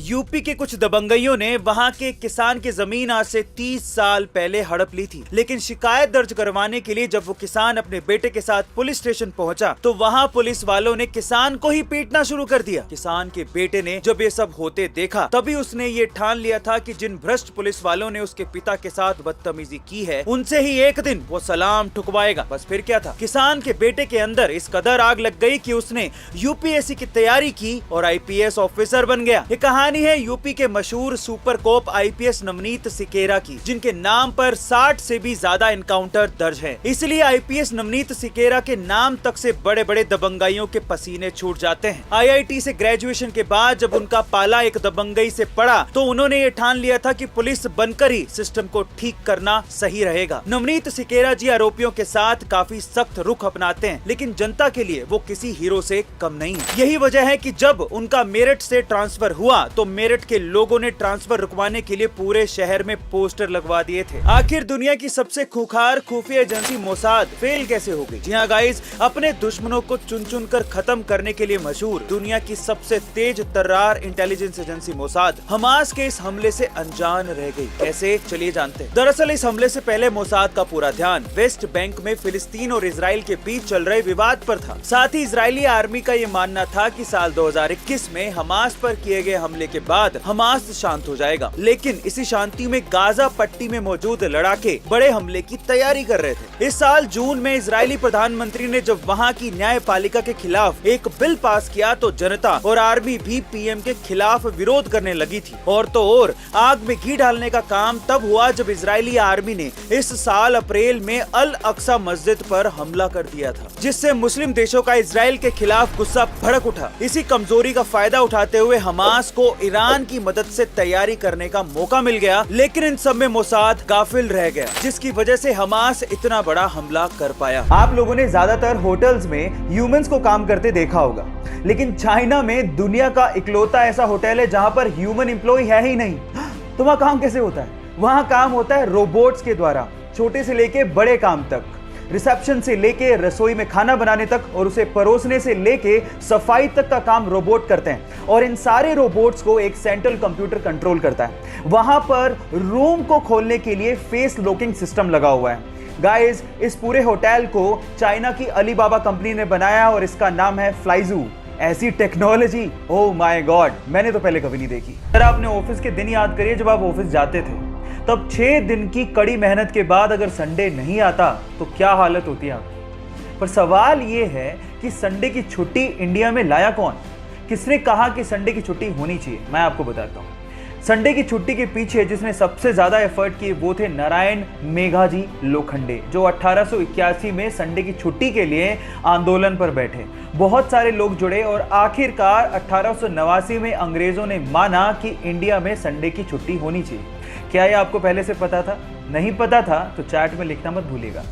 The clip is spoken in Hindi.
यूपी के कुछ दबंगइयों ने वहां के किसान की जमीन आज से 30 साल पहले हड़प ली थी, लेकिन शिकायत दर्ज करवाने के लिए जब वो किसान अपने बेटे के साथ पुलिस स्टेशन पहुंचा तो वहां पुलिस वालों ने किसान को ही पीटना शुरू कर दिया। किसान के बेटे ने जब ये सब होते देखा तभी उसने ये ठान लिया था कि जिन भ्रष्ट पुलिस वालों ने उसके पिता के साथ बदतमीजी की है उनसे ही एक दिन वो सलाम ठुकवाएगा। बस फिर क्या था, किसान के बेटे के अंदर इस कदर आग लग गई कि उसने यूपीएससी की तैयारी की और आईपीएस ऑफिसर बन गया। ये कहानी है यूपी के मशहूर सुपर कोप आईपीएस नवनीत सिकेरा की, जिनके नाम पर 60 से भी ज्यादा एनकाउंटर दर्ज है। इसलिए आईपीएस नवनीत सिकेरा के नाम तक से बड़े बड़े दबंगाइयों के पसीने छूट जाते हैं। आईआईटी से ग्रेजुएशन के बाद जब उनका पाला एक दबंगई से पड़ा तो उन्होंने ये ठान लिया था कि पुलिस बनकर ही सिस्टम को ठीक करना सही रहेगा। नवनीत सिकेरा जी आरोपियों के साथ काफी सख्त रुख अपनाते हैं, लेकिन जनता के लिए वो किसी हीरो से कम नहीं है। यही वजह है कि जब उनका मेरठ से ट्रांसफर हुआ तो मेरठ के लोगों ने ट्रांसफर रुकवाने के लिए पूरे शहर में पोस्टर लगवा दिए थे। आखिर दुनिया की सबसे खूंखार खुफिया एजेंसी मोसाद फेल कैसे हो गई? जी हाँ गाइस, अपने दुश्मनों को चुन चुन कर खत्म करने के लिए मशहूर दुनिया की सबसे तेज तर्रार इंटेलिजेंस एजेंसी मोसाद हमास के इस हमले से अनजान रह गई। कैसे, चलिए जानते हैं। दरअसल इस हमले से पहले मोसाद का पूरा ध्यान वेस्ट बैंक में फिलिस्तीन और इजराइल के बीच चल रहे विवाद पर था। साथ ही इजरायली आर्मी का ये मानना था कि साल 2021 में हमास पर किए गए हमले के बाद हमास शांत हो जाएगा, लेकिन इसी शांति में गाजा पट्टी में मौजूद लड़ाके बड़े हमले की तैयारी कर रहे थे। इस साल जून में इजरायली प्रधानमंत्री ने जब वहां की न्यायपालिका के खिलाफ एक बिल पास किया तो जनता और आर्मी भी पीएम के खिलाफ विरोध करने लगी थी। और तो और आग में घी डालने का काम तब हुआ जब इजरायली आर्मी ने इस साल अप्रैल में अल अक्सा मस्जिद पर हमला कर दिया था, जिससे मुस्लिम देशों का इजराइल के खिलाफ गुस्सा भड़क उठा। इसी कमजोरी का फायदा उठाते हुए हमास को ईरान की मदद से तैयारी करने का मौका मिल गया, लेकिन इन सब में मोसाद गाफिल रह गया, जिसकी वजह से हमास इतना बड़ा हमला कर पाया। आप लोगों ने ज्यादातर होटल्स में ह्यूमंस को काम करते देखा होगा, लेकिन चाइना में दुनिया का इकलौता ऐसा होटल है जहां पर ह्यूमन एम्प्लॉय है ही नहीं। तो वहां काम कैसे होता है? वहां काम होता है रोबोट्स के द्वारा, छोटे से लेके बड़े काम तक, रिसेप्शन से लेके रसोई में खाना बनाने तक और उसे परोसने से लेके सफाई तक का काम रोबोट करते हैं। और इन सारे रोबोट्स को एक सेंट्रल कंप्यूटर कंट्रोल करता है। वहां पर रूम को खोलने के लिए फेस लॉकिंग सिस्टम लगा हुआ है। गाइस, इस पूरे होटल को चाइना की अलीबाबा कंपनी ने बनाया और इसका नाम है फ्लाइजू। ऐसी टेक्नोलॉजी, ओह माय गॉड, मैंने तो पहले कभी नहीं देखी। अगर आपने ऑफिस के दिन याद करिए जब आप ऑफिस जाते थे, तब 6 दिन की कड़ी मेहनत के बाद अगर संडे नहीं आता तो क्या हालत होती है आपकी। पर सवाल ये है कि संडे की छुट्टी इंडिया में लाया कौन? किसने कहा कि संडे की छुट्टी होनी चाहिए? मैं आपको बताता हूँ। संडे की छुट्टी के पीछे जिसने सबसे ज्यादा एफर्ट किए वो थे नारायण मेघाजी लोखंडे, जो 1881 में संडे की छुट्टी के लिए आंदोलन पर बैठे। बहुत सारे लोग जुड़े और आखिरकार 1889 में अंग्रेजों ने माना कि इंडिया में संडे की छुट्टी होनी चाहिए। क्या ये आपको पहले से पता था? नहीं पता था तो चैट में लिखना मत भूलिएगा।